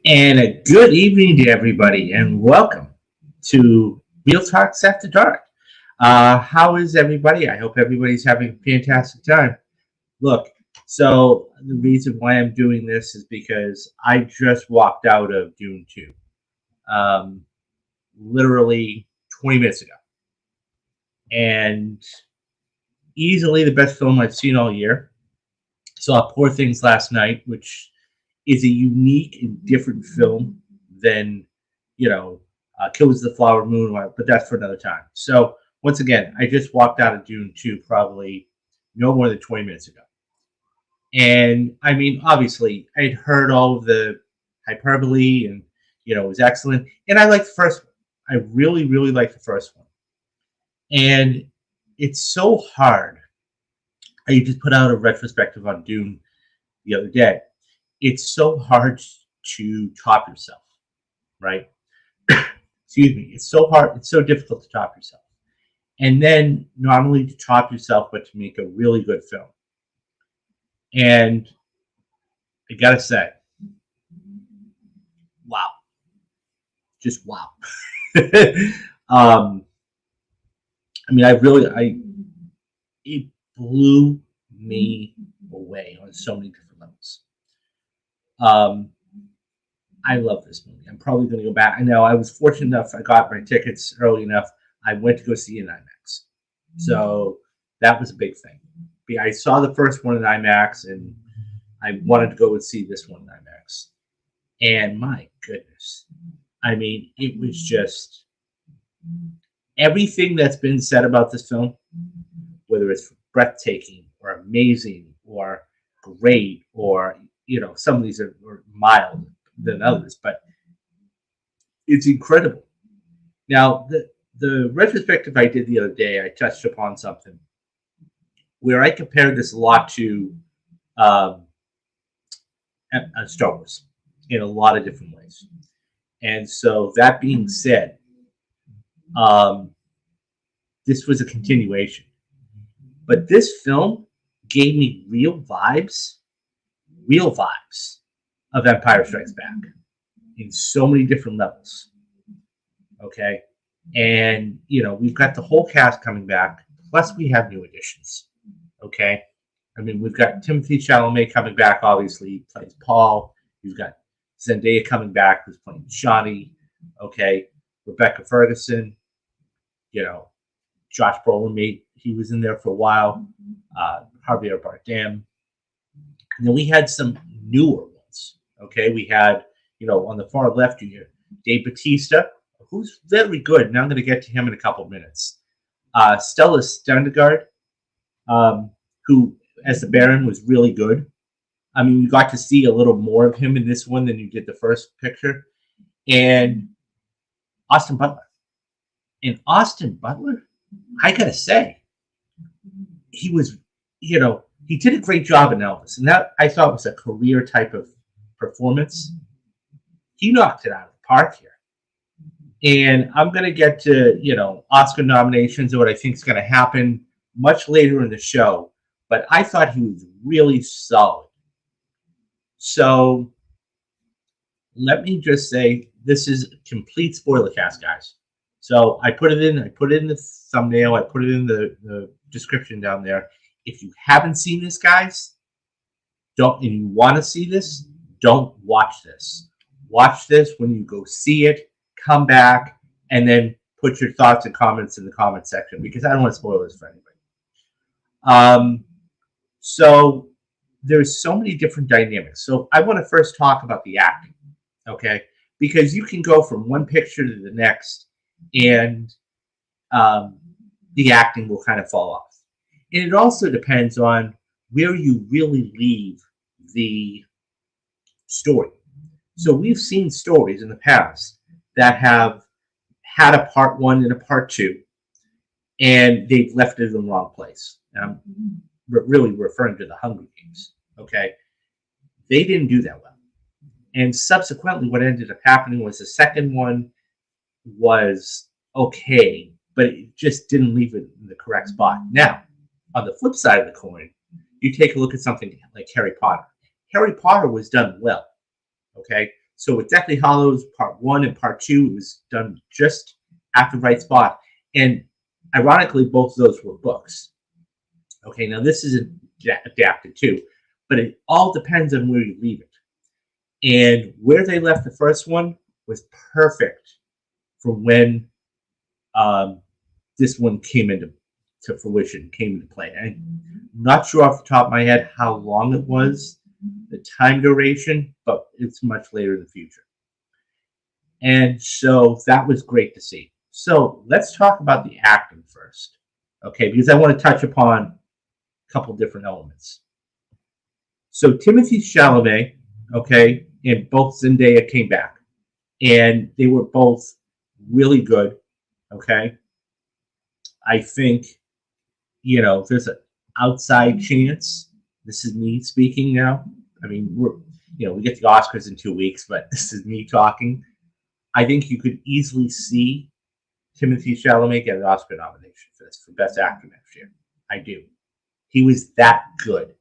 And a good evening to everybody, and welcome to Real Talks After Dark. How is everybody? I hope everybody's having a fantastic time. Look, so the reason why I'm doing this is because I just walked out of Dune 2, um, literally 20 minutes ago, and easily the best film I've seen all year. Saw Poor Things last night, which is a unique and different film than, Killers of the Flower Moon, but that's for another time. So, once again, I just walked out of Dune 2 probably no more than 20 minutes ago. And I mean, obviously, I'd heard all of the hyperbole and, it was excellent. And I liked the first one. I really, really liked the first one. And it's so hard. I just put out a retrospective on Dune the other day. It's so hard to top yourself, right? Excuse me. It's so hard. It's so difficult to top yourself. And then not only to top yourself, but to make a really good film. And I gotta say, wow. Just wow. It blew me away on so many different levels. I love this movie. I'm probably going to go back. I know I was fortunate enough. I got my tickets early enough. I went to go see it in IMAX. So that was a big thing. I saw the first one in IMAX, and I wanted to go and see this one in IMAX. And my goodness, I mean, it was just everything that's been said about this film, whether it's breathtaking or amazing or great or some of these are mild than others, but it's incredible. Now, the retrospective I did the other day, I touched upon something where I compared this a lot to Star Wars in a lot of different ways. And so that being said, this was a continuation. But this film gave me real vibes of Empire Strikes Back in so many different levels. Okay. And, we've got the whole cast coming back, plus we have new additions. Okay. I mean, we've got Timothée Chalamet coming back, obviously, he plays Paul. You've got Zendaya coming back, who's playing Shawnee. Okay. Rebecca Ferguson, Josh Brolin, he was in there for a while. Javier Bardem. And then we had some newer ones. Okay, we had, on the far left here, Dave Bautista, who's very good. Now I'm going to get to him in a couple of minutes. Stella Stendegaard, who, as the Baron, was really good. I mean, you got to see a little more of him in this one than you did the first picture. And Austin Butler. And Austin Butler, I got to say, he was, he did a great job in Elvis, and that I thought was a career type of performance. He knocked it out of the park here. And I'm going to get to, Oscar nominations and what I think is going to happen much later in the show, but I thought he was really solid. So let me just say, this is a complete spoiler cast, guys. So I put it in the thumbnail, I put it in the description down there. If you haven't seen this, guys, and you want to see this, don't watch this. Watch this when you go see it, come back, and then put your thoughts and comments in the comment section, because I don't want to spoil this for anybody. So there's so many different dynamics. So I want to first talk about the acting, okay? Because you can go from one picture to the next, and the acting will kind of fall off. And it also depends on where you really leave the story. So we've seen stories in the past that have had a part one and a part two, and they've left it in the wrong place. I'm really referring to the Hunger Games. Okay. They didn't do that well. And subsequently, what ended up happening was the second one was okay, but it just didn't leave it in the correct spot. Now, on the flip side of the coin, you take a look at something like Harry Potter. Harry Potter was done well. Okay. So with Deathly Hallows Part 1 and Part 2, it was done just at the right spot. And ironically, both of those were books. Okay, now this isn't adapted too, but it all depends on where you leave it. And where they left the first one was perfect for when this one came into fruition, came into play. I'm not sure off the top of my head how long it was, the time duration, but it's much later in the future. And so that was great to see. So let's talk about the acting first, okay? Because I want to touch upon a couple different elements. So Timothée Chalamet, okay, and both Zendaya came back, and they were both really good, okay? I think, there's an outside chance. This is me speaking now. I mean, we get the Oscars in 2 weeks, but this is me talking. I think you could easily see Timothée Chalamet get an Oscar nomination for this, for Best Actor next year. I do. He was that good.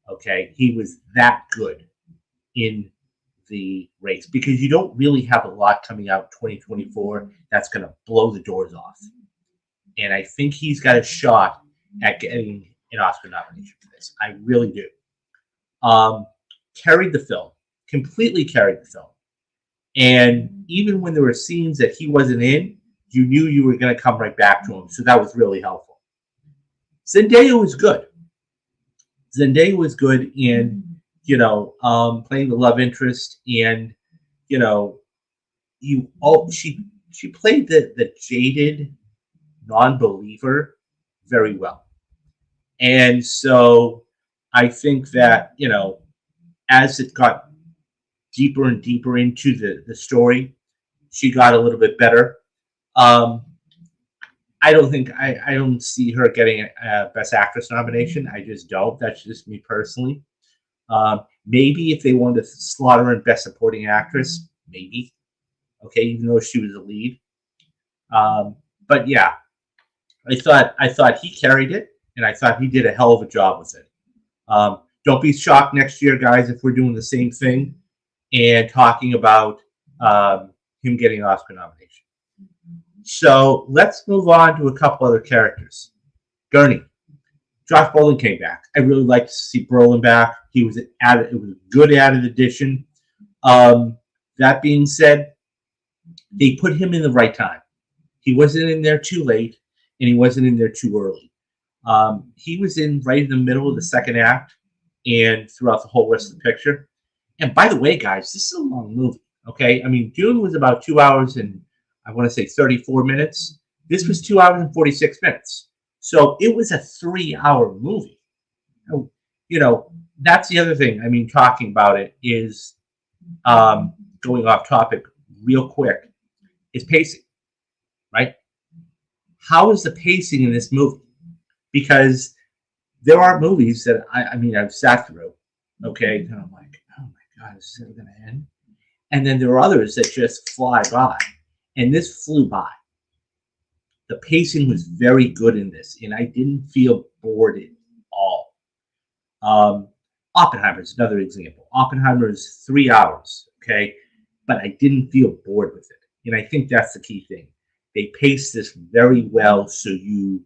Okay, he was that good in the race, because you don't really have a lot coming out 2024 that's going to blow the doors off. And I think he's got a shot at getting an Oscar nomination for this. I really do. Carried the film, completely carried the film. And even when there were scenes that he wasn't in, you knew you were going to come right back to him. So that was really helpful. Zendaya was good. Zendaya was good in, playing the love interest, and, she played the jaded non-believer very well. And so I think that, as it got deeper and deeper into the story, she got a little bit better. I don't see her getting a Best Actress nomination. I just don't. That's just me personally. Maybe if they wanted to slot her in Best Supporting Actress, maybe. Okay, even though she was a lead. But yeah, I thought he carried it, and I thought he did a hell of a job with it. Don't be shocked next year, guys, if we're doing the same thing and talking about him getting an Oscar nomination. So let's move on to a couple other characters. Gurney. Josh Brolin came back. I really liked to see Brolin back. It was a good added addition. That being said, they put him in the right time. He wasn't in there too late, and he wasn't in there too early. He was in right in the middle of the second act and throughout the whole rest of the picture. And by the way, guys, this is a long movie. Okay, I mean, Dune was about 2 hours and I want to say 34 minutes. This was 2 hours and 46 minutes. So it was a 3-hour movie. That's the other thing. I mean, talking about it is going off topic real quick. Is pacing, right? How is the pacing in this movie? Because there are movies that I've sat through, okay, and I'm like, oh my God, is this going to end? And then there are others that just fly by, and this flew by. The pacing was very good in this, and I didn't feel bored at all. Oppenheimer is another example. Oppenheimer is 3 hours, okay, but I didn't feel bored with it, and I think that's the key thing. They paced this very well, so you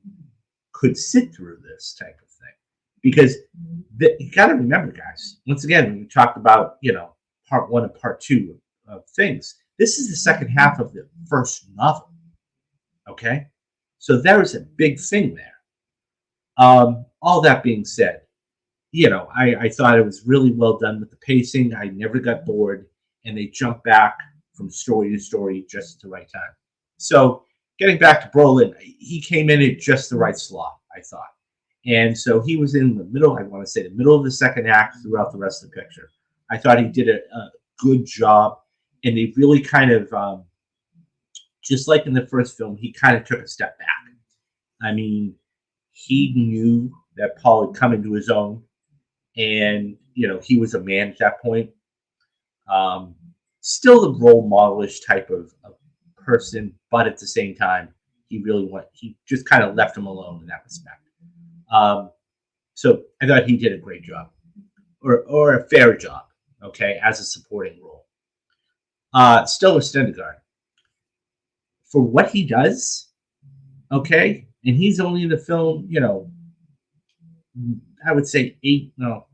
could sit through this type of thing, because you got to remember, guys. Once again, when we talked about part 1 and part 2 of things, this is the second half of the first novel. Okay, so there is a big thing there. All that being said, I thought it was really well done with the pacing. I never got bored, and they jumped back from story to story just at the right time. So getting back to Brolin, he came in at just the right slot, I thought. And so he was in the middle, I want to say the middle of the second act throughout the rest of the picture. I thought he did a good job, and they really kind of, just like in the first film, he kind of took a step back. I mean, he knew that Paul had come into his own, and, he was a man at that point. Still the role modelish type of person, but at the same time, he just kind of left him alone in that respect. So I thought he did a great job, or a fair job, okay, as a supporting role. Stellar Stendegaard, for what he does, okay, and he's only in the film, I would say 8. No,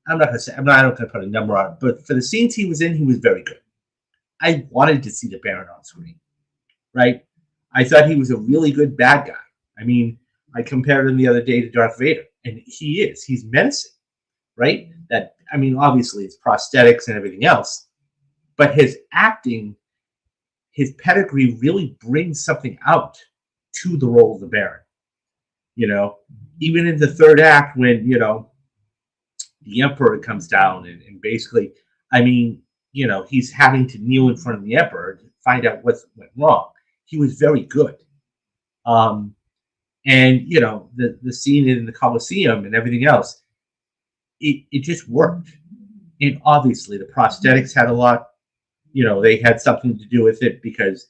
I'm not gonna say. I don't gonna put a number on it, but for the scenes he was in, he was very good. I wanted to see the Baron on screen, right? I thought he was a really good bad guy. I mean, I compared him the other day to Darth Vader, and he is. He's menacing, right? That, I mean, obviously it's prosthetics and everything else, but his acting, his pedigree really brings something out to the role of the Baron. Even in the third act when, the Emperor comes down and basically, I mean, he's having to kneel in front of the Emperor to find out what went wrong. He was very good. And, the scene in the Colosseum and everything else, it just worked. And obviously the prosthetics had a lot, they had something to do with it, because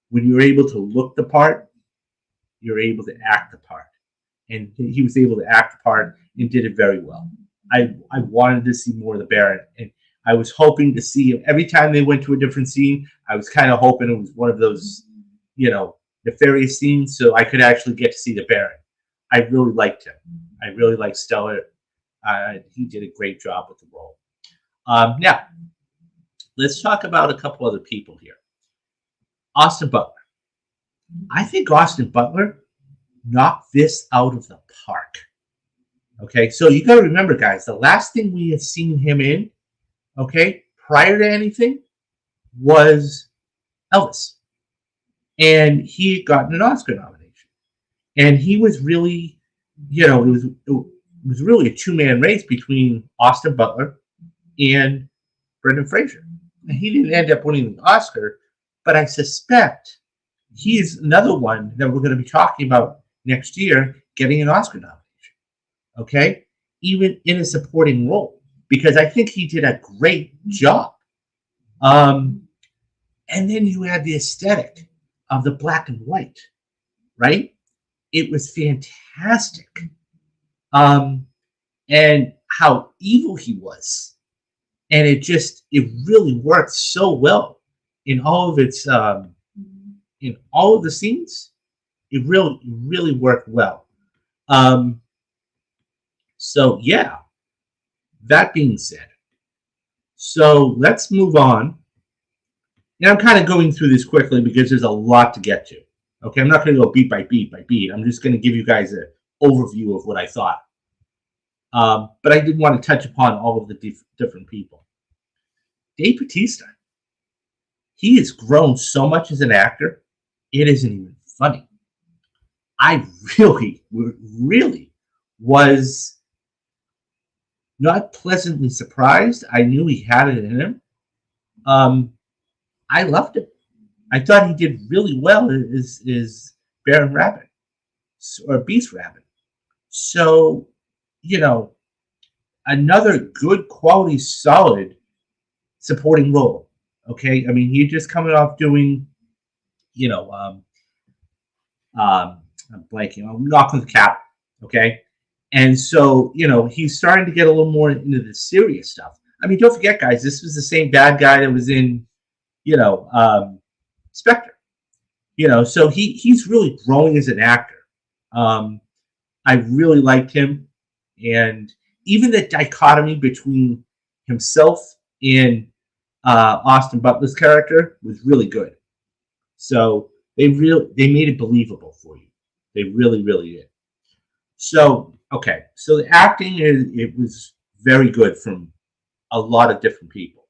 when you're able to look the part, you're able to act the part. And he was able to act the part and did it very well. I wanted to see more of the Baron, and I was hoping to see him every time they went to a different scene. I was kind of hoping it was one of those, nefarious scenes, so I could actually get to see the Baron. I really liked him. I really liked Stellar. He did a great job with the role. Now, let's talk about a couple other people here. Austin Butler. I think Austin Butler knocked this out of the park. Okay, so you got to remember, guys, the last thing we had seen him in, okay, prior to anything, was Elvis. And he had gotten an Oscar nomination. And he was really, it was really a two-man race between Austin Butler and Brendan Fraser. And he didn't end up winning the Oscar, but I suspect he is another one that we're going to be talking about next year getting an Oscar nomination. Okay? Even in a supporting role, because I think he did a great job. And then you had the aesthetic of the black and white, right? It was fantastic. And how evil he was. And it really worked so well in all of its, in all of the scenes. It really worked well. So yeah, that being said, so let's move on. And I'm kind of going through this quickly because there's a lot to get to. Okay, I'm not going to go beat by beat by beat. I'm just going to give you guys an overview of what I thought. But I did want to touch upon all of the different people. Dave Bautista, he has grown so much as an actor, it isn't even funny. I really was not pleasantly surprised. I knew he had it in him. I loved him. I thought he did really well as Baron Rabbit or Beast Rabbit. So, another good quality, solid supporting role. Okay, I mean, he's just coming off doing, I'm blanking. I'm knocking the cap. Okay, and so he's starting to get a little more into the serious stuff. I mean, don't forget, guys, this was the same bad guy that was in, Spectre. So he's really growing as an actor. I really liked him, and even the dichotomy between himself and Austin Butler's character was really good. So they made it believable for you. They really did. So okay, so the acting it was very good from a lot of different people.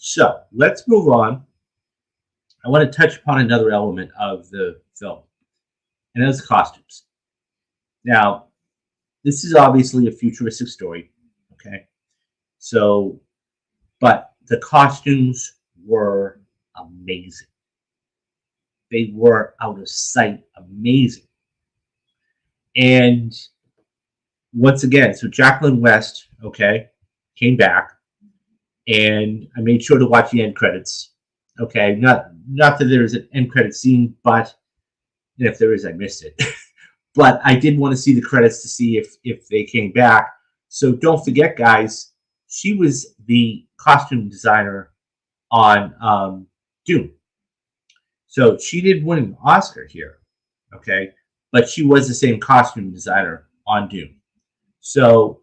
So let's move on. I want to touch upon another element of the film, and that's costumes. Now, this is obviously a futuristic story, okay? So, but the costumes were amazing. They were out of sight amazing. And once again, so Jacqueline West, okay, came back, and I made sure to watch the end credits. Okay, not that there's an end credit scene, but if there is, I missed it. But I did want to see the credits to see if they came back. So don't forget, guys, she was the costume designer on Dune. So she did win an Oscar here, okay, but she was the same costume designer on Dune. So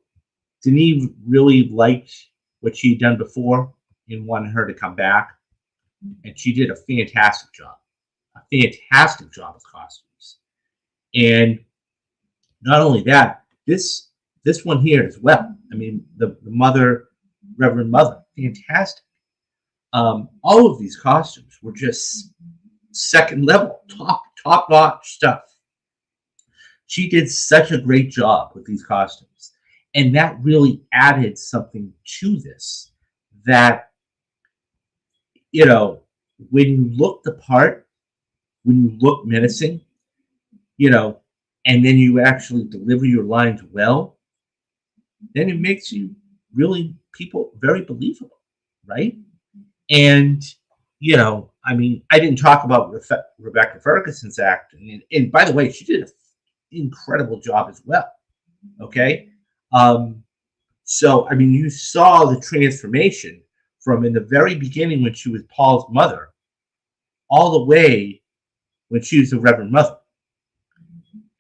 Denis really liked what she'd done before and wanted her to come back, and she did a fantastic job with costumes. And not only that, this one here as well. I mean, the mother, Reverend Mother, fantastic. All of these costumes were just second level, top notch stuff. She did such a great job with these costumes, and that really added something to this. That, you know, when you look the part, when you look menacing, you know, and then you actually deliver your lines well, then it makes you really people very believable, right? And, you know, I mean, I didn't talk about Rebecca Ferguson's acting, and by the way, she did an incredible job as well. Okay, so I mean, you saw the transformation from in the very beginning when she was Paul's mother, all the way when she was the Reverend Mother,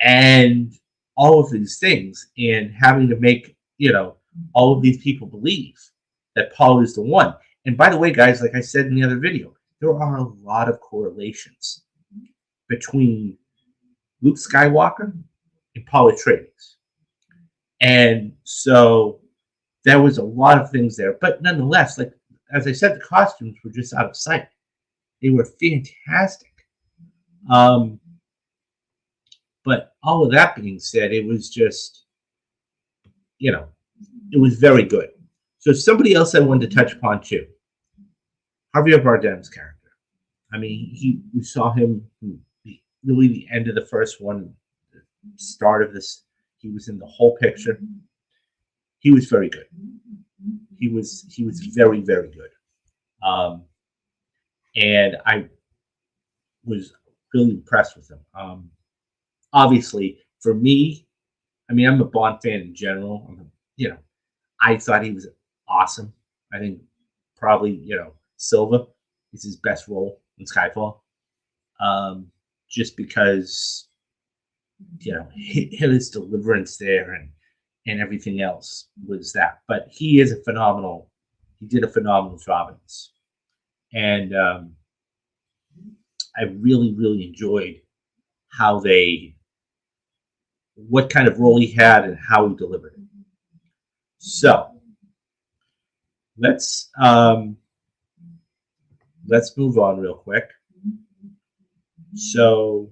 and all of these things, and having to make, you know, all of these people believe that Paul is the one. And by the way, guys, like I said in the other video, there are a lot of correlations between Luke Skywalker and Paul Atreides. And so there was a lot of things there. But nonetheless, like as I said, the costumes were just out of sight. They were fantastic. But all of that being said, it was just, you know, it was very good. So somebody else I wanted to touch upon too, Javier Bardem's character. I mean, we saw him really the end of the first one, the start of this. He was in the whole picture. He was very good. He was very, very good. And I was really impressed with him. Obviously, for me, I mean, I'm a Bond fan in general. You know, I thought he was awesome. I think probably, you know, Silva is his best role in Skyfall. Just because, you know, his deliverance there and everything else was that. But he did a phenomenal job in this. And I really, really enjoyed what kind of role he had and how he delivered it. So let's move on real quick. So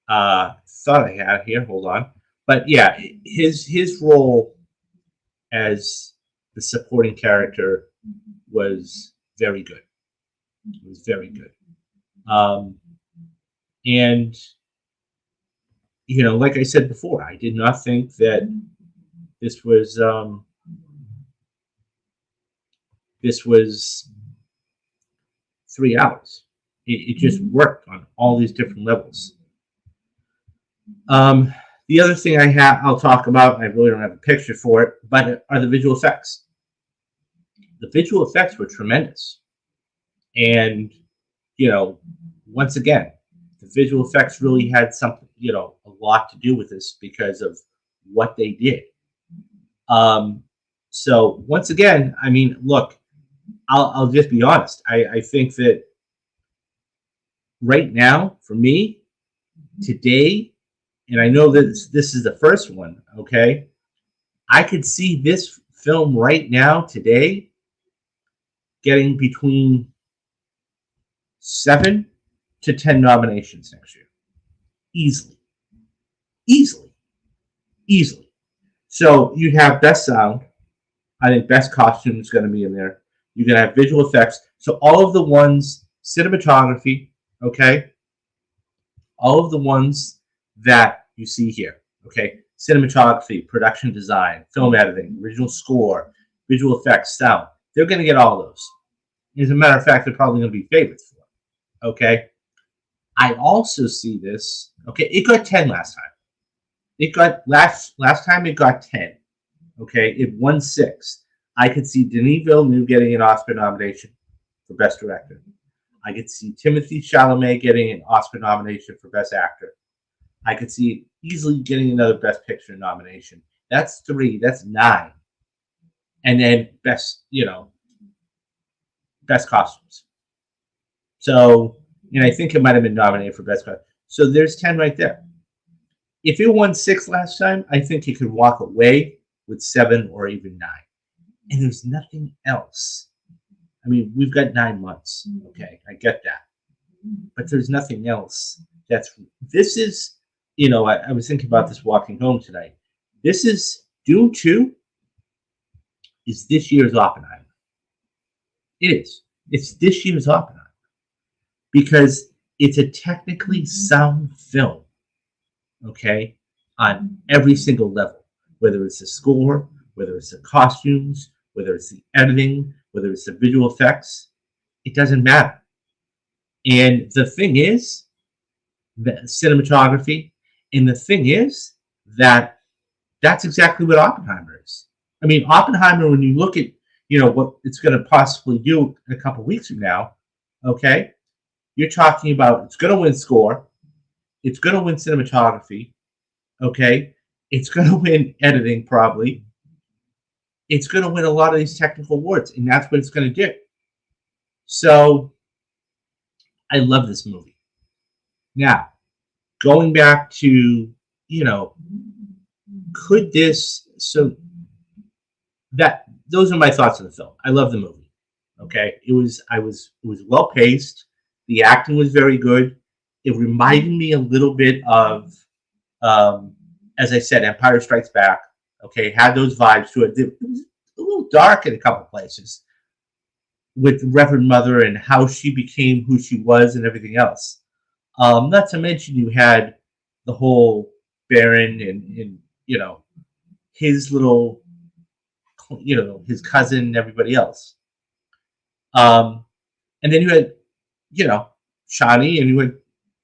thought I had here, hold on. But yeah, his role as the supporting character was very good. It was very good. And you know, like I said before, I did not think that this was 3 hours. It just worked on all these different levels. The other thing I'll talk about, and I really don't have a picture for it, but are the visual effects. The visual effects were tremendous. And, you know, once again, the visual effects really had something, you know, a lot to do with this because of what they did. So once again, I mean, look, I'll just be honest. I think that right now, for me, today, and I know that this is the first one, okay? I could see this film right now, today, getting between 7 to 10 nominations next year. Easily. So you'd have best sound. I think best costume is going to be in there. You're going to have visual effects. So all of the ones, cinematography, okay? All of the ones that you see here, okay? Cinematography, production design, film editing, original score, visual effects, sound. They're going to get all those. As a matter of fact, they're probably going to be favorites for them, okay? I also see this, okay, it got 10 last time. It got, last time it got 10. Okay, it won 6. I could see Denis Villeneuve getting an Oscar nomination for Best Director. I could see Timothée Chalamet getting an Oscar nomination for Best Actor. I could see easily getting another Best Picture nomination. That's 3. That's 9. And then best costumes. So, and I think it might have been nominated for Best Costume. So there's 10 right there. If it won 6 last time, I think it could walk away with 7 or even 9. And there's nothing else. I mean, we've got 9 months. Okay, I get that. But there's nothing else. This is, I was thinking about this walking home tonight. This is Dune 2 is this year's Oppenheimer. It is. It's this year's Oppenheimer. Because it's a technically sound film, okay, on every single level, whether it's the score, whether it's the costumes, whether it's the editing, whether it's the visual effects, it doesn't matter. And the thing is, the cinematography, and the thing is that that's exactly what Oppenheimer is. I mean, Oppenheimer, when you look at, what it's going to possibly do in a couple weeks from now, okay, you're talking about it's going to win score, it's going to win cinematography, okay, it's going to win editing probably, it's going to win a lot of these technical awards, and that's what it's going to do. So I love this movie. Now, going back to, could this, so that, those are my thoughts on the film. I love the movie. Okay. It was well paced. The acting was very good. It reminded me a little bit of, as I said, Empire Strikes Back. Okay. Had those vibes to it. It was a little dark in a couple places with Reverend Mother and how she became who she was and everything else. Not to mention you had the whole Baron and his little, his cousin and everybody else. And then you had, Shani and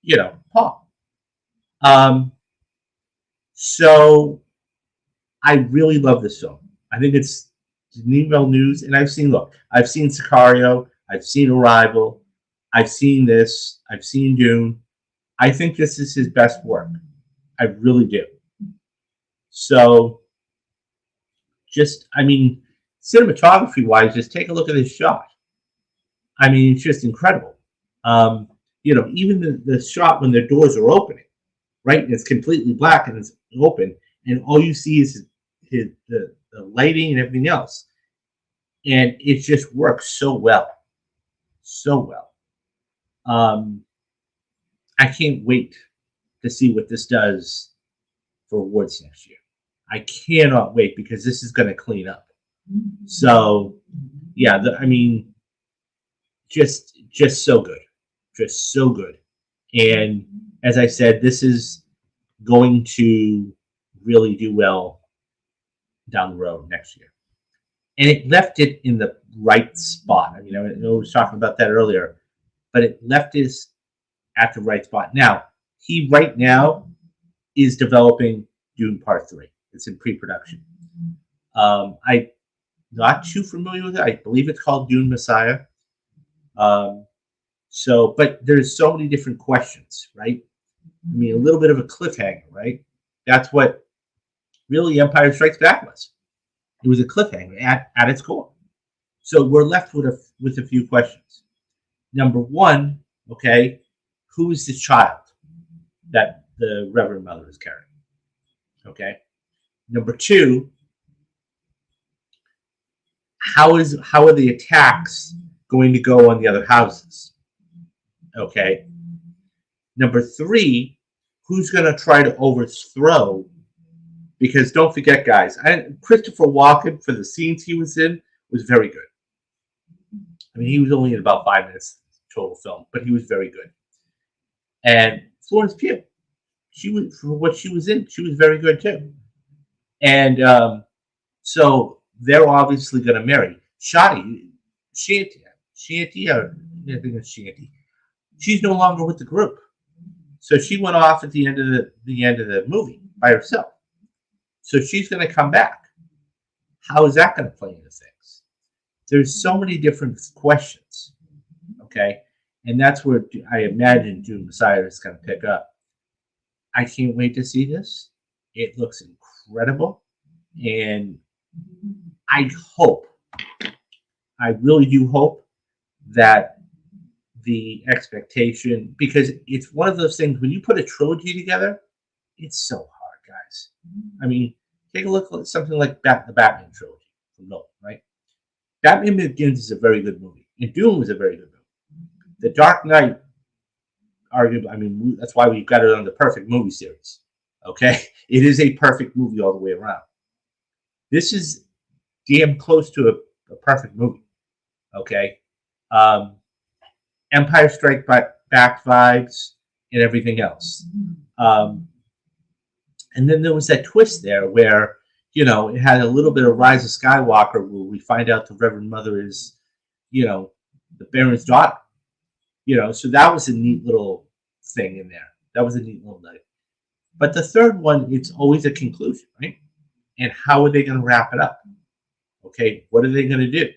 you had, Paul. So I really love this film. I think it's Denis Villeneuve, and I've seen Sicario, I've seen Arrival, I've seen this, I've seen Dune. I think this is his best work. I really do. So, cinematography-wise, just take a look at this shot. I mean, it's just incredible. Even the shot when the doors are opening, right? And it's completely black and it's open, and all you see is the lighting and everything else. And it just works so well. So well. I can't wait to see what this does for awards next year. I cannot wait because this is going to clean up. So, yeah, just so good. Just so good. And as I said, this is going to really do well down the road next year. And it left it in the right spot. I mean, I was talking about that earlier, but it left us at the right spot. Now, he right now is developing Dune Part 3. It's in pre-production. I'm not too familiar with it. I believe it's called Dune Messiah. But there's so many different questions, right? I mean, a little bit of a cliffhanger, right? That's what really Empire Strikes Back was. It was a cliffhanger at its core. So we're left with a few questions. Number one, okay, who is this child that the Reverend Mother is carrying? Okay. Number two, how are the attacks going to go on the other houses? Okay. Number three, who's going to try to overthrow? Because don't forget, guys, Christopher Walken, for the scenes he was in, was very good. I mean, he was only in about 5 minutes total film, but he was very good. And Florence Pugh, for what she was in, she was very good too. And so they're obviously going to marry. Shanti, or I think it's Shanti. She's no longer with the group, so she went off at the end of the movie by herself. So she's going to come back. How is that going to play into things? There's so many different questions, okay? And that's where I imagine Dune Messiah is going to pick up. I can't wait to see this. It looks incredible. And I hope, I really do hope that the expectation, because it's one of those things, when you put a trilogy together, it's so hard, guys. I mean, take a look at something like the Batman trilogy from Nolan, right? Batman Begins is a very good movie, and Dune was a very good movie. The Dark Knight, arguably, I mean, that's why we've got it on the perfect movie series. Okay, it is a perfect movie all the way around. This is damn close to a perfect movie. Okay, Empire Strike Back vibes and everything else. And then there was that twist there where, you know, it had a little bit of Rise of Skywalker where we find out the Reverend Mother is, you know, the Baron's daughter. You know, so that was a neat little thing in there. That was a neat little night. But the third one, it's always a conclusion, right? And how are they going to wrap it up? Okay, what are they going to do?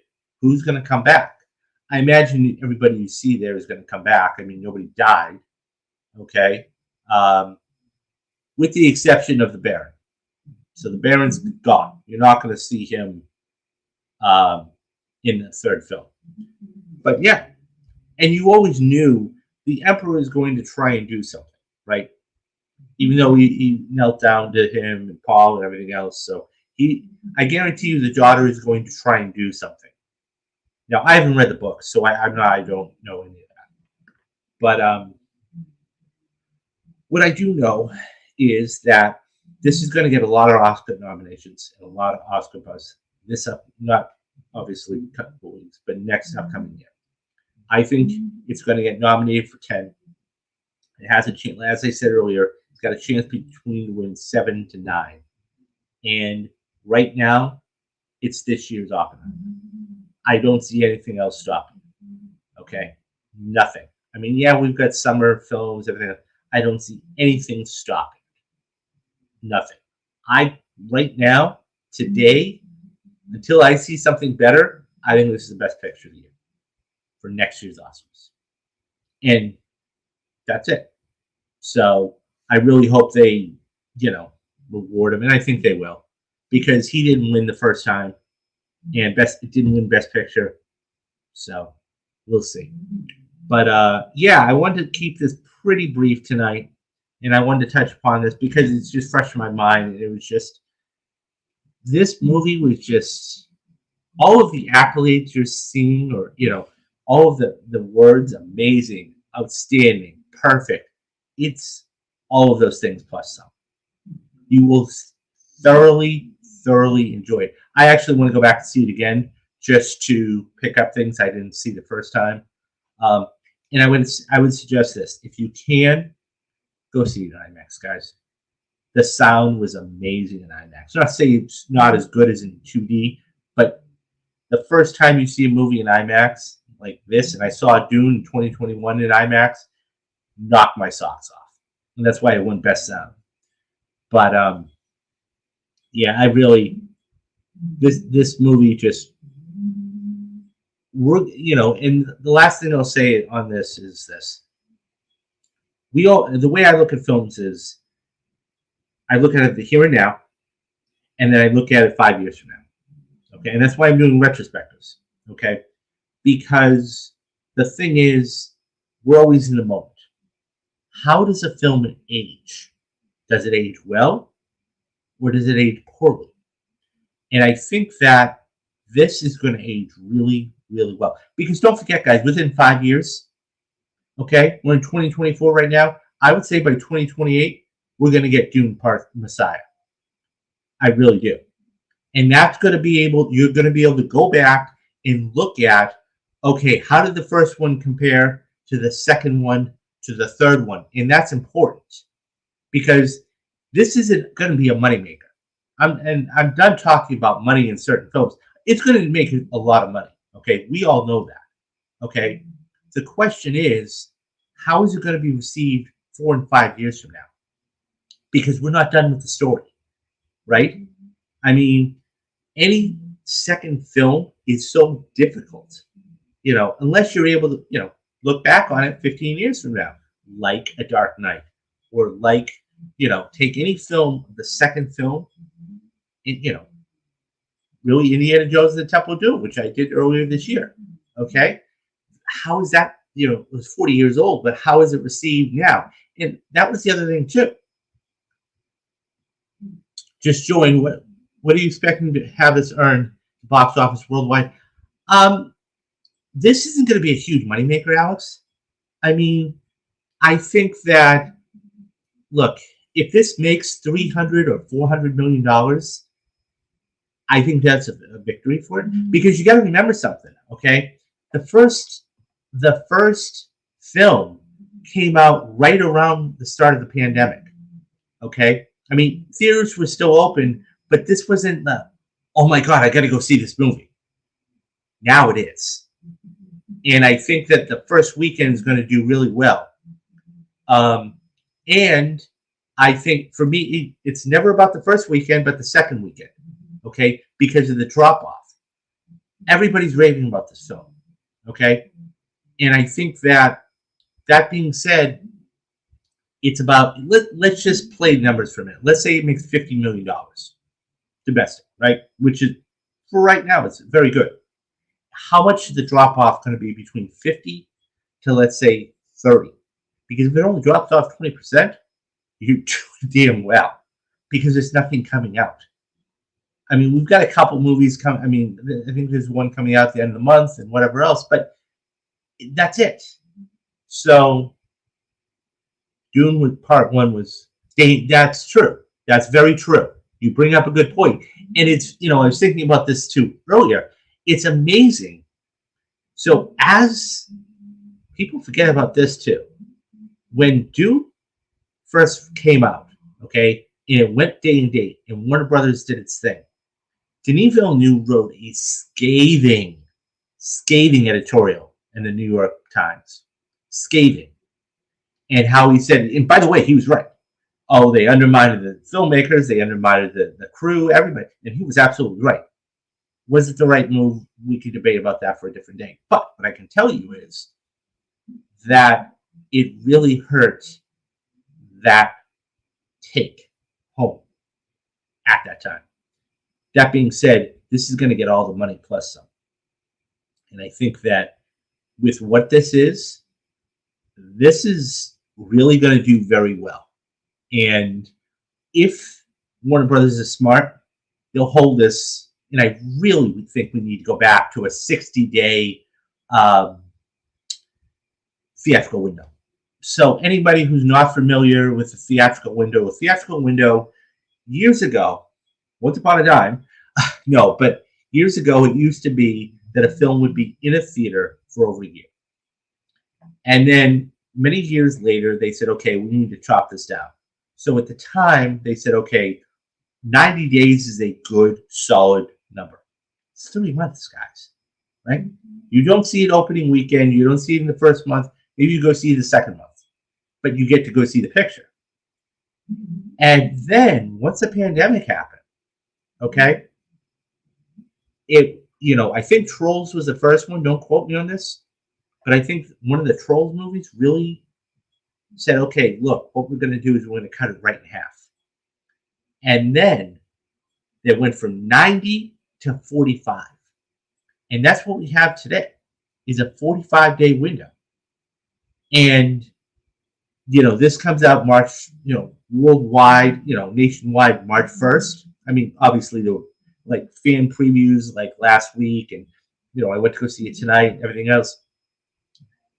Who's going to come back? I imagine everybody you see there is going to come back. I mean, nobody died, okay? With the exception of the Baron. So the Baron's gone. You're not going to see him in the third film. But yeah, and you always knew the Emperor is going to try and do something, right? Even though he knelt down to him and Paul and everything else. So I guarantee you the daughter is going to try and do something. Now, I haven't read the book, so I don't know any of that. But what I do know is that this is going to get a lot of Oscar nominations and a lot of Oscar buzz. Not obviously a couple weeks, but next upcoming year. I think it's going to get nominated for 10. It has a chance, as I said earlier, it's got a chance between to win 7 to 9. And right now, it's this year's Oppenheimer. I don't see anything else stopping. Okay? Nothing. I mean, yeah, we've got summer films, everything. I don't see anything stopping. Nothing. Right now, today, until I see something better, I think this is the best picture of the year for next year's Oscars. And that's it. So I really hope they, you know, reward him, and I think they will, because he didn't win the first time, and it didn't win Best Picture. So we'll see. But yeah, I wanted to keep this pretty brief tonight, and I wanted to touch upon this because it's just fresh in my mind. It was just, this movie was just, all of the accolades you're seeing, or, you know, all of the words, amazing, outstanding, perfect. It's all of those things plus some. You will thoroughly enjoy it. I actually want to go back and see it again just to pick up things I didn't see the first time. And I would suggest this: if you can, go see it in IMAX, guys. The sound was amazing in IMAX. Not to say it's not as good as in 2D, but the first time you see a movie in IMAX like this, and I saw Dune 2021 in IMAX, knocked my socks off. And that's why it won Best Sound. But yeah, I really, this movie just, you know, and the last thing I'll say on this is this. The way I look at films is, I look at it the here and now, and then I look at it 5 years from now. Okay, and that's why I'm doing retrospectives. Okay, because the thing is, we're always in the moment. How does a film age? Does it age well, or does it age poorly? And I think that this is going to age really well. Because don't forget, guys, within 5 years, okay, we're in 2024 right now. I would say by 2028, we're going to get Dune Part Messiah. I really do. And that's going to be you're going to be able to go back and look at, okay, how did the first one compare to the second one to the third one? And that's important, because this isn't going to be a moneymaker. I'm done talking about money in certain films. It's going to make a lot of money. Okay, we all know that. Okay, the question is, how is it going to be received 4 and 5 years from now? Because we're not done with the story, right? I mean, any second film is so difficult, unless you're able to, look back on it 15 years from now, like A Dark Knight, or like, take any film, the second film, and, really Indiana Jones and the Temple of Doom, which I did earlier this year. Okay. How is that, it was 40 years old, but how is it received now? And that was the other thing too. Just showing what are you expecting to have this earn box office worldwide? This isn't going to be a huge moneymaker, Alex. I mean, I think that, look, if this makes $300 or $400 million, I think that's a victory for it. Because you got to remember something, okay? The first film came out right around the start of the pandemic, okay? I mean, theaters were still open, but this wasn't the, oh my God, I got to go see this movie. Now it is. And I think that the first weekend is going to do really well. And I think for me, it's never about the first weekend, but the second weekend, okay? Because of the drop-off. Everybody's raving about this film, okay? And I think that being said, it's about, let's just play numbers for a minute. Let's say it makes $50 million domestic, right? Which is, for right now, it's very good. How much is the drop-off going to be between 50 to, let's say, 30? Because if it only drops off 20%, you're doing damn well. Because there's nothing coming out. I mean, we've got a couple movies coming. I mean, I think there's one coming out at the end of the month and whatever else. But that's it. So, Dune Part 1 was... That's true. That's very true. You bring up a good point. And it's, I was thinking about this too earlier. It's amazing. So as people forget about this too, when Dune first came out, okay, and it went day and date, and Warner Brothers did its thing, Denis Villeneuve wrote a scathing editorial in the New York Times. Scathing. And how he said, and by the way, he was right. Oh, they undermined the filmmakers, they undermined the crew, everybody. And he was absolutely right. Was it the right move? We could debate about that for a different day. But what I can tell you is that it really hurt that take home at that time. That being said, this is going to get all the money plus some. And I think that with what this is really going to do very well. And if Warner Brothers is smart, they'll hold this. And I really think we need to go back to a 60-day theatrical window. So anybody who's not familiar with the theatrical window, years ago, once upon a time, no, but years ago, it used to be that a film would be in a theater for over a year. And then many years later, they said, okay, we need to chop this down. So at the time, they said, okay, 90 days is a good, solid number. It's 3 months, guys, right? You don't see it opening weekend. You don't see it in the first month. Maybe you go see the second month, but you get to go see the picture. And then once the pandemic happened, okay, I think Trolls was the first one. Don't quote me on this, but I think one of the Trolls movies really said, okay, look, what we're going to do is we're going to cut it right in half. And then they went from 90 to 45. And that's what we have today, is a 45-day window. And, this comes out March, worldwide, nationwide, March 1st. I mean, obviously, there were like fan previews like last week, and, I went to go see it tonight, everything else.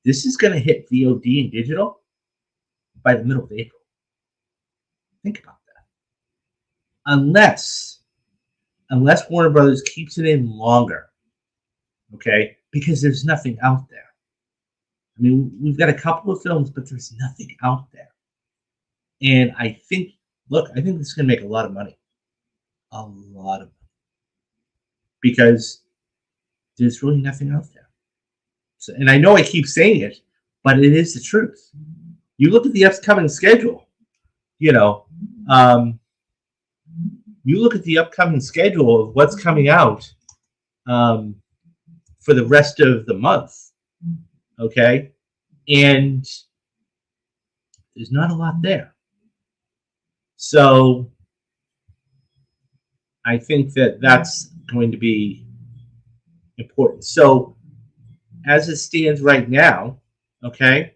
This is going to hit VOD and digital by the middle of April. Think about that. Unless Warner Brothers keeps it in longer, okay? Because there's nothing out there. I mean, we've got a couple of films, but there's nothing out there. And I think this is going to make a lot of money. A lot of money. Because there's really nothing out there. So, and I know I keep saying it, but it is the truth. You look at the upcoming schedule, you look at the upcoming schedule of what's coming out for the rest of the month, okay, and there's not a lot there. So I think that that's going to be important. So as it stands right now, okay,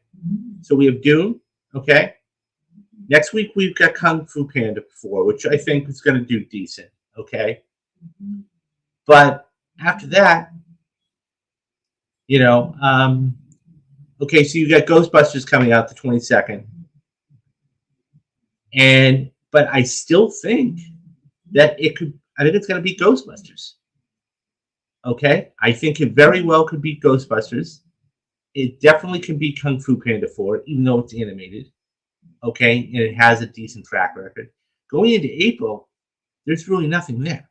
so we have Dune, okay. Next week we've got Kung Fu Panda 4, which I think is going to do decent, okay. But after that, okay, so you got Ghostbusters coming out the 22nd, but I still think that I think it's going to beat Ghostbusters. Okay, I think it very well could beat Ghostbusters. It definitely can beat Kung Fu Panda 4, even though it's animated. Okay, and it has a decent track record. Going into April, there's really nothing there.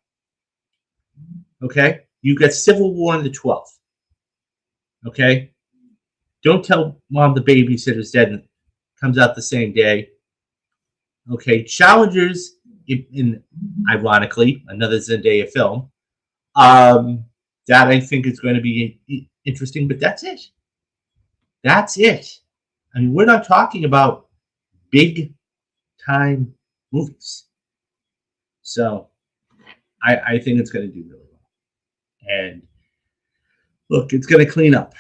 Okay, you've got Civil War on the 12th. Okay, don't tell Mom the Babysitter's Dead and comes out the same day. Okay, Challengers, in ironically, another Zendaya film. That I think is going to be interesting, but that's it. That's it. I mean, we're not talking about big time movies. So I think it's going to do really well. And look, it's going to clean up.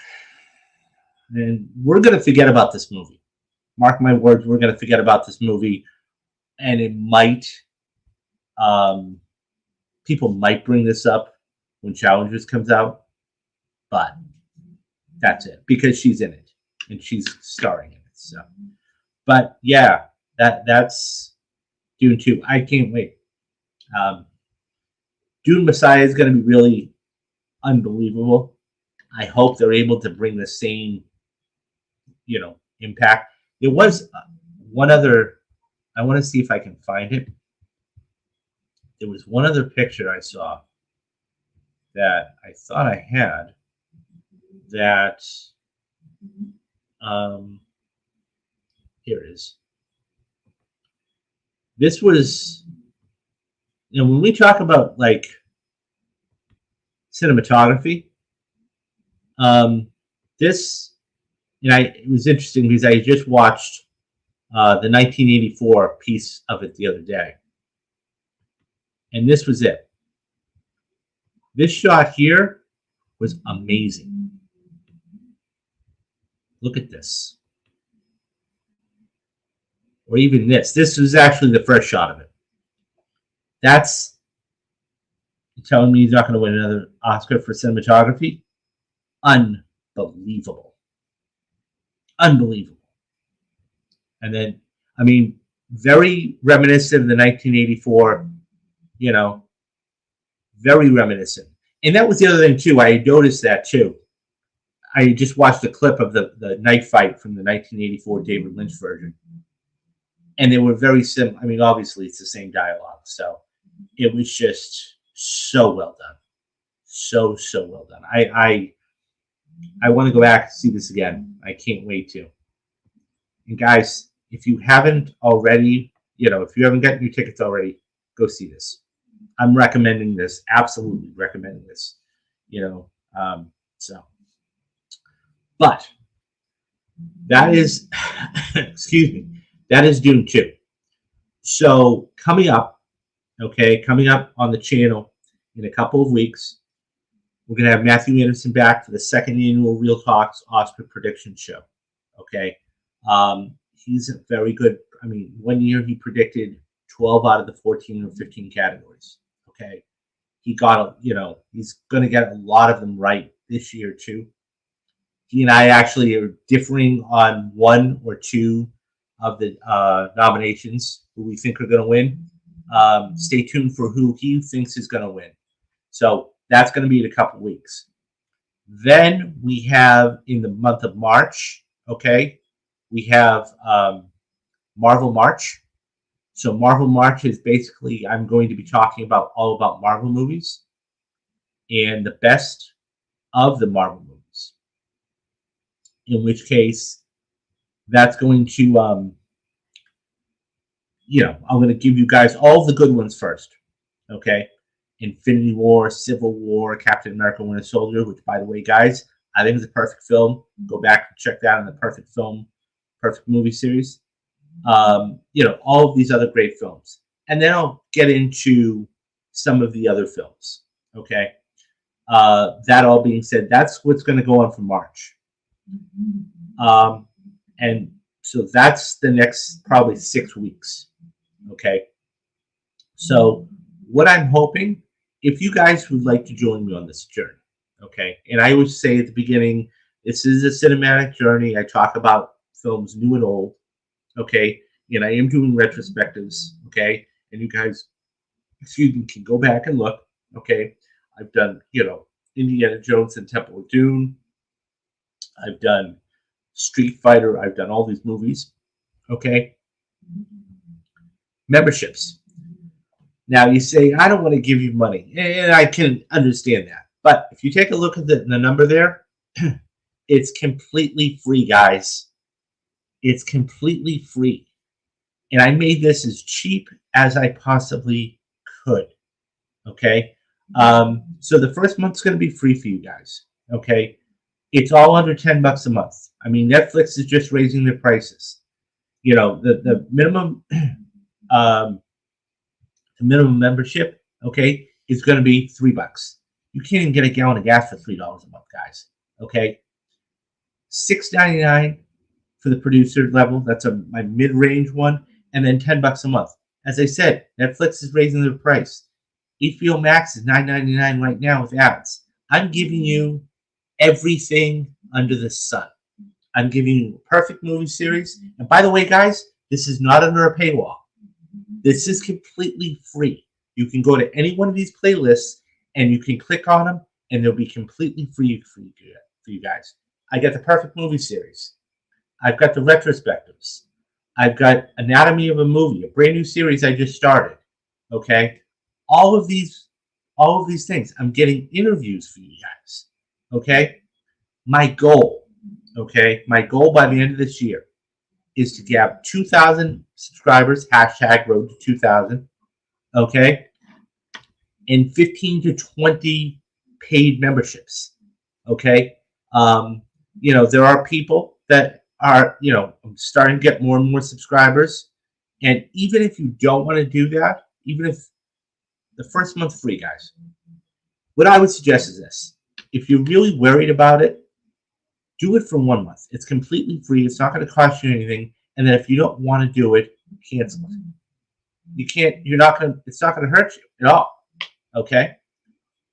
And we're going to forget about this movie. Mark my words, we're going to forget about this movie. And it might, people might bring this up when Challengers comes out. But that's it. Because she's in it. And she's starring in it. So, but yeah, that's Dune 2. I can't wait. Dune Messiah is going to be really unbelievable. I hope they're able to bring the same, impact. There was one other. I want to see if I can find it. There was one other picture I saw that I thought I had. That here it is. This was, when we talk about like cinematography, this, it was interesting because I just watched the 1984 piece of it the other day, and this was it. This shot here was amazing. Look at this. Or even this. This was actually the first shot of it. That's telling me he's not going to win another Oscar for cinematography? Unbelievable. Unbelievable. And then, very reminiscent of the 1984, very reminiscent. And that was the other thing, too. I noticed that, too. I just watched a clip of the knife fight from the 1984 David Lynch version. And they were very similar. Obviously, it's the same dialogue. So it was just so well done. So well done. I want to go back and see this again. I can't wait to. And guys, if you haven't already, if you haven't gotten your tickets already, go see this. I'm recommending this. Absolutely recommending this. But that is, excuse me, that is Dune 2. So coming up on the channel in a couple of weeks, we're going to have Matthew Anderson back for the second annual Real Talks Oscar prediction show. Okay. He's a very good, 1 year he predicted 12 out of the 14 or 15 categories. Okay. He got, he's going to get a lot of them right this year too. He and I actually are differing on one or two of the nominations who we think are going to win. Stay tuned for who he thinks is going to win. So that's going to be in a couple weeks. Then we have in the month of March, okay, we have Marvel March. So Marvel March is basically, I'm going to be talking about all about Marvel movies and the best of the Marvel movies. In which case, that's going to, I'm going to give you guys all the good ones first. Okay, Infinity War, Civil War, Captain America: Winter Soldier, which, by the way, guys, I think is a perfect film. Go back and check that out in the perfect film, perfect movie series. All of these other great films, and then I'll get into some of the other films. Okay. That all being said, that's what's going to go on for March. And so that's the next probably 6 weeks. Okay. So what I'm hoping, if you guys would like to join me on this journey, okay, and I always say at the beginning, this is a cinematic journey. I talk about films new and old, okay, and I am doing retrospectives, okay, and you guys, excuse me, can go back and look, okay. I've done, Indiana Jones and Temple of Doom. I've done Street Fighter. I've done all these movies, okay. Memberships. Now you say, I don't want to give you money, and I can understand that. But if you take a look at the number there, it's completely free, guys. It's completely free. And I made this as cheap as I possibly could. Okay. So the first month's going to be free for you guys. Okay. It's all under $10 a month. I mean, Netflix is just raising their prices. The minimum membership, okay, is going to be $3. You can't even get a gallon of gas for $3 a month, guys. Okay. $6.99 for the producer level. That's my mid-range one, and then $10 a month. As I said, Netflix is raising their price. HBO Max is $9.99 right now with ads. I'm giving you everything under the sun. I'm giving you a perfect movie series. And by the way, guys, this is not under a paywall. This is completely free. You can go to any one of these playlists and you can click on them, and they'll be completely free for you guys. I got the perfect movie series. I've got the retrospectives. I've got Anatomy of a Movie, a brand new series I just started. Okay, all of these things. I'm getting interviews for you guys. Okay, my goal by the end of this year is to get 2,000 subscribers. #road to 2,000. Okay, and 15 to 20 paid memberships. Okay, there are people that are, I'm starting to get more and more subscribers. And even if you don't want to do that, even if the first month free, guys, what I would suggest is this. If you're really worried about it, do it for 1 month. It's completely free. It's not going to cost you anything. And then if you don't want to do it, cancel it. It's not going to hurt you at all. Okay?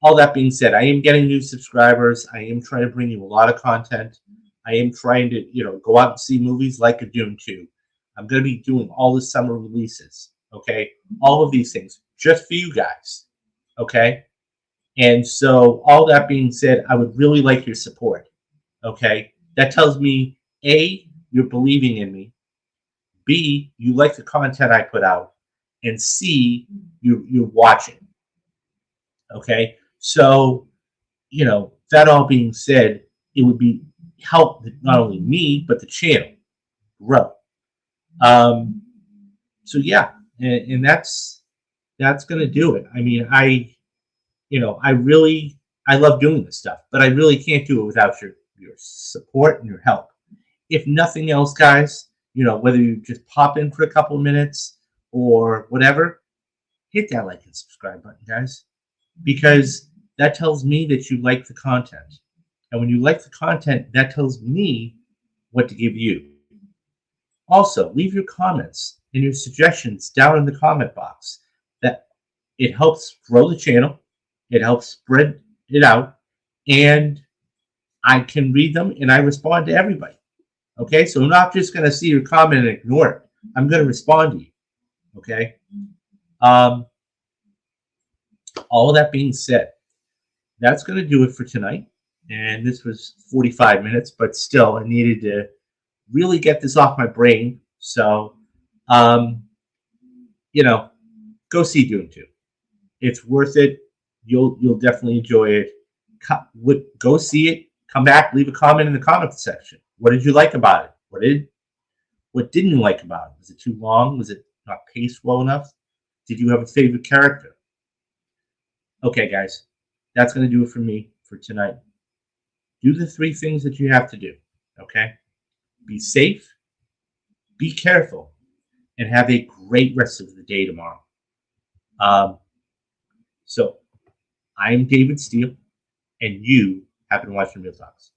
All that being said, I am getting new subscribers. I am trying to bring you a lot of content. I am trying to, go out and see movies like a Dune 2. I'm going to be doing all the summer releases. Okay? All of these things just for you guys. Okay? And so all that being said, I would really like your support. Okay? That tells me, A, you're believing in me. B, you like the content I put out. And C, you're watching. Okay? So, that all being said, it would be help not only me, but the channel grow. So yeah, and that's going to do it. I mean, I love doing this stuff, but I really can't do it without your support and your help. If nothing else, guys, whether you just pop in for a couple of minutes or whatever, hit that like and subscribe button, guys, because that tells me that you like the content. And when you like the content, that tells me what to give you. Also, leave your comments and your suggestions down in the comment box. That it helps grow the channel. It helps spread it out. And I can read them and I respond to everybody. Okay? So I'm not just going to see your comment and ignore it. I'm going to respond to you. Okay? All of that being said, that's going to do it for tonight. And this was 45 minutes, but still, I needed to really get this off my brain. So, go see Dune 2. It's worth it. You'll definitely enjoy it. Go see it. Come back. Leave a comment in the comments section. What did you like about it? What didn't you like about it? Was it too long? Was it not paced well enough? Did you have a favorite character? Okay, guys, that's going to do it for me for tonight. Do the 3 things that you have to do. Okay? Be safe, be careful, and have a great rest of the day tomorrow. So, I'm David Steele, and you have been watching Real Talks.